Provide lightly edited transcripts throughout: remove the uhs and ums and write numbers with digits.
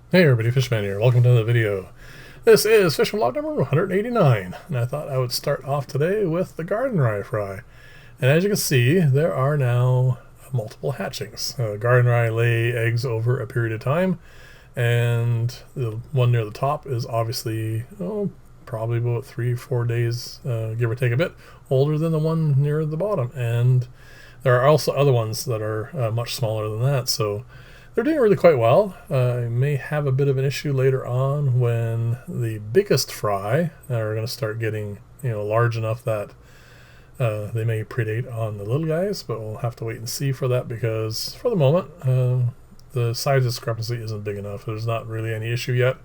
Hey everybody, Fishman here. Welcome to the video. This is fishing vlog number 189, and I thought I would start off today with the garden rye fry. And as you can see, there are now multiple hatchings. Garden rye lay eggs over a period of time, and the one near the top is obviously probably about 3-4 days, give or take a bit, older than the one near the bottom. And there are also other ones that are much smaller than that, so they're doing really quite well. I may have a bit of an issue later on when the biggest fry are going to start getting large enough that they may predate on the little guys, but we'll have to wait and see for that, because for the moment the size discrepancy isn't big enough. There's not really any issue yet.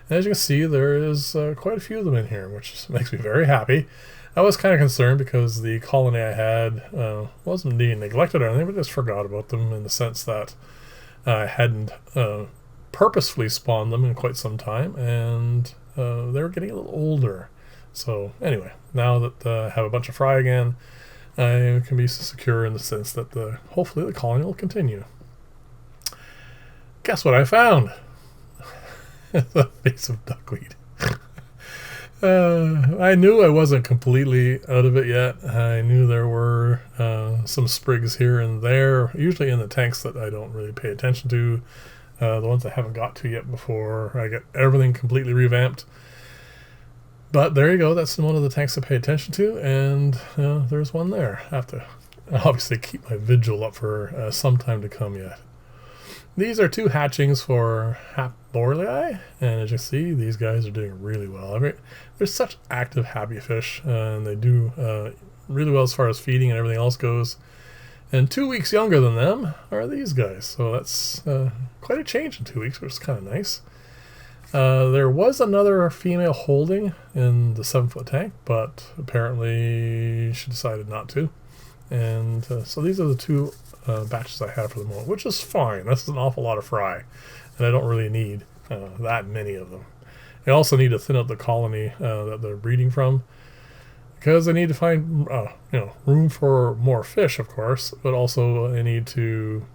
And as you can see, there is quite a few of them in here, which makes me very happy. I was kind of concerned because the colony I had wasn't being neglected or anything, but just forgot about them, in the sense that I hadn't purposefully spawned them in quite some time, and they were getting a little older. So anyway, now that I have a bunch of fry again, I can be secure in the sense that hopefully the colony will continue. Guess what I found? The piece of duckweed. I knew I wasn't completely out of it yet. I knew there were some sprigs here and there, usually in the tanks that I don't really pay attention to, the ones I haven't got to yet before I get everything completely revamped. But there you go, that's one of the tanks I pay attention to, and there's one there. I have to obviously keep my vigil up for some time to come yet. These are two hatchings for Hatchings, and as you see, these guys are doing really well. I mean, they're such active, happy fish, and they do really well as far as feeding and everything else goes. And 2 weeks younger than them are these guys, so that's quite a change in 2 weeks, which is kind of nice. There was another female holding in the 7-foot tank, but apparently she decided not to. And so these are the two batches I have for the moment, which is fine. That's an awful lot of fry, and I don't really need that many of them. I also need to thin out the colony that they're breeding from, because I need to find room for more fish, of course, but also I need to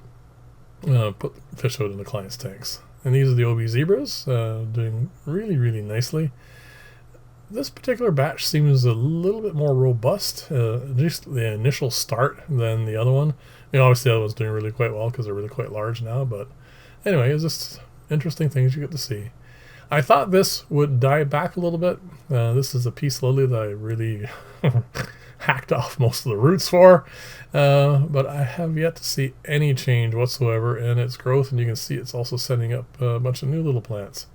put fish out in the client's tanks. And these are the OB zebras, doing really, really nicely. This particular batch seems a little bit more robust, just the initial start, than the other one. I mean, obviously the other one's doing really quite well because they're really quite large now, but anyway, it's just interesting things you get to see. I thought this would die back a little bit. This is a peace lily that I really hacked off most of the roots for, but I have yet to see any change whatsoever in its growth, and you can see it's also sending up a bunch of new little plants.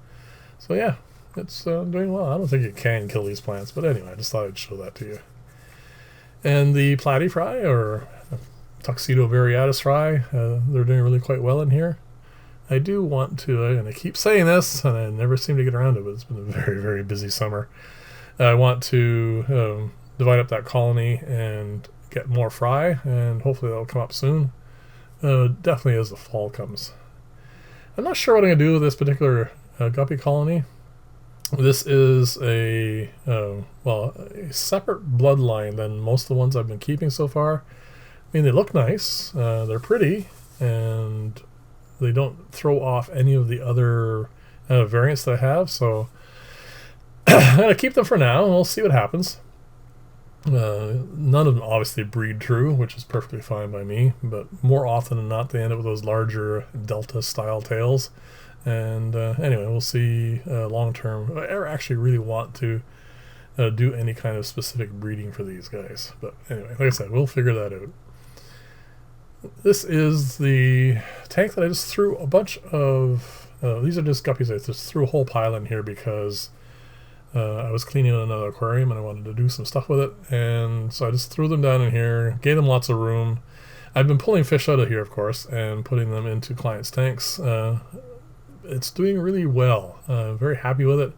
So yeah, it's doing well. I don't think you can kill these plants, but anyway, I just thought I'd show that to you. And the platy fry, or tuxedo variatus fry, they're doing really quite well in here. I do want to, and I keep saying this, and I never seem to get around to it, but it's been a very, very busy summer. I want to divide up that colony and get more fry, and hopefully that'll come up soon. Definitely as the fall comes. I'm not sure what I'm going to do with this particular guppy colony. This is a separate bloodline than most of the ones I've been keeping so far. I mean, they look nice, they're pretty, and they don't throw off any of the other variants that I have, so I'm going to keep them for now, and we'll see what happens. None of them obviously breed true, which is perfectly fine by me, but more often than not they end up with those larger delta style tails. And anyway, we'll see long term if I ever actually really want to do any kind of specific breeding for these guys. But anyway, like I said, we'll figure that out. This is the tank that I just threw a bunch of these are just guppies. I just threw a whole pile in here because I was cleaning another aquarium and I wanted to do some stuff with it, and so I just threw them down in here, gave them lots of room. I've been pulling fish out of here, of course, and putting them into clients' tanks. It's doing really well. Very happy with it.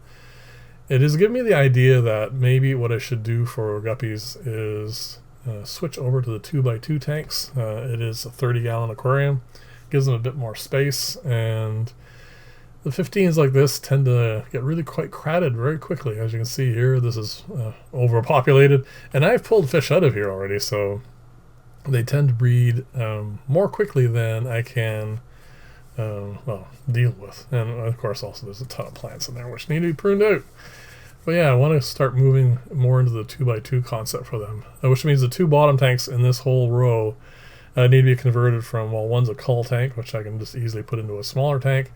It has given me the idea that maybe what I should do for guppies is switch over to the 2x2 tanks. It is a 30-gallon aquarium. Gives them a bit more space, and the 15s like this tend to get really quite crowded very quickly. As you can see here, this is overpopulated, and I've pulled fish out of here already, so they tend to breed more quickly than I can well, deal with. And of course also there's a ton of plants in there which need to be pruned out. But yeah, I want to start moving more into the 2x2 concept for them, which means the 2 bottom tanks in this whole row need to be converted from, well, one's a cull tank, which I can just easily put into a smaller tank,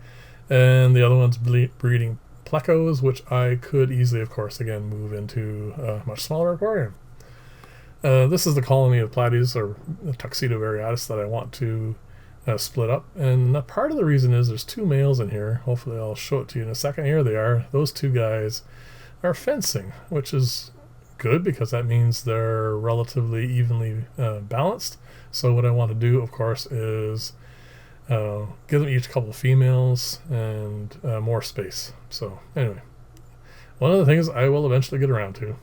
and the other one's breeding plecos, which I could easily, of course, again, move into a much smaller aquarium. This is the colony of platies, or tuxedo variatus, that I want to split up, and part of the reason is there's 2 males in here. Hopefully I'll show it to you in a second. Here they are. Those 2 guys are fencing, which is good because that means they're relatively evenly balanced. So what I want to do, of course, is give them each a couple of females and more space. So anyway, one of the things I will eventually get around to.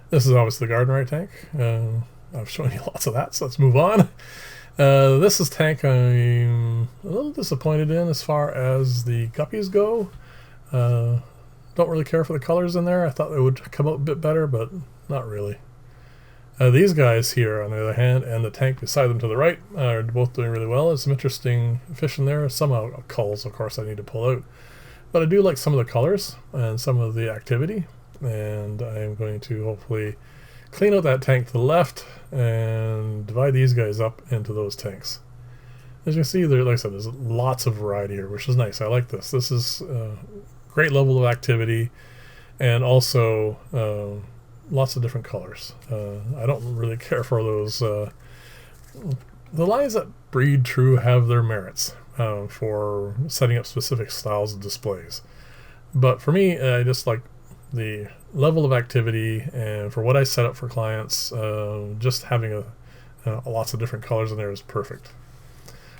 This is obviously the garden tank. I've shown you lots of that, so let's move on. This is tank I'm a little disappointed in as far as the guppies go. Don't really care for the colors in there. I thought they would come out a bit better, but not really. These guys here, on the other hand, and the tank beside them to the right, are both doing really well. There's some interesting fish in there. Some culls, of course, I need to pull out. But I do like some of the colors and some of the activity. And I'm going to hopefully clean out that tank to the left and divide these guys up into those tanks. As you can see, there, like I said, there's lots of variety here, which is nice. I like this. This is great level of activity, and also lots of different colors. I don't really care for those. The lines that breed true have their merits for setting up specific styles of displays. But for me, I just like the level of activity, and for what I set up for clients, just having lots of different colors in there is perfect.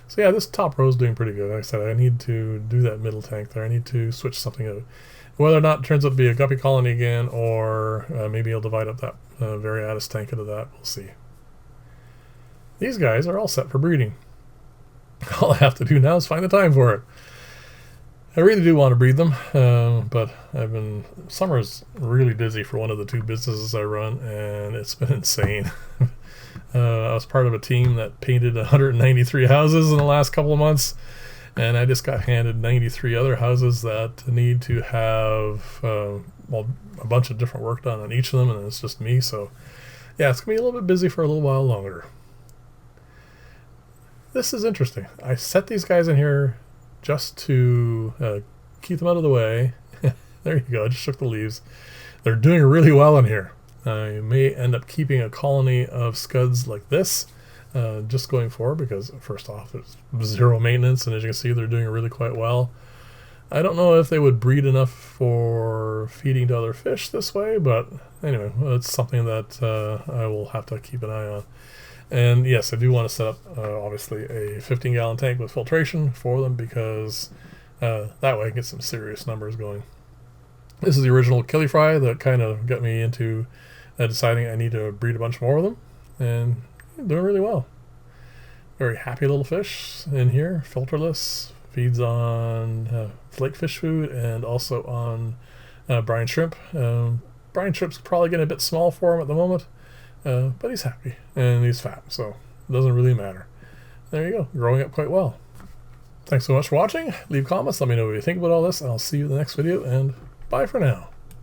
So yeah, this top row is doing pretty good. Like I said, I need to do that middle tank there. I need to switch something out. Whether or not it turns out to be a guppy colony again, or maybe I'll divide up that variatus tank into that, we'll see. These guys are all set for breeding. All I have to do now is find the time for it. I really do want to breed them, but summer's really busy for one of the 2 businesses I run, and it's been insane. I was part of a team that painted 193 houses in the last couple of months, and I just got handed 93 other houses that need to have well, a bunch of different work done on each of them, and it's just me. So yeah, it's gonna be a little bit busy for a little while longer. This is interesting. I set these guys in here just to keep them out of the way. There you go, I just shook the leaves. They're doing really well in here. I may end up keeping a colony of scuds like this just going forward, because first off, there's 0 maintenance, and as you can see, they're doing really quite well. I don't know if they would breed enough for feeding to other fish this way, but anyway, it's something that I will have to keep an eye on. And yes, I do want to set up obviously a 15-gallon tank with filtration for them, because that way I can get some serious numbers going. This is the original killie fry that kind of got me into deciding I need to breed a bunch more of them, and doing really well. Very happy little fish in here, filterless, feeds on flake fish food and also on brine shrimp. Brine shrimp's probably getting a bit small for him at the moment, but he's happy and he's fat, so it doesn't really matter. There you go, growing up quite well. Thanks so much for watching. Leave comments, let me know what you think about all this, and I'll see you in the next video, and bye for now.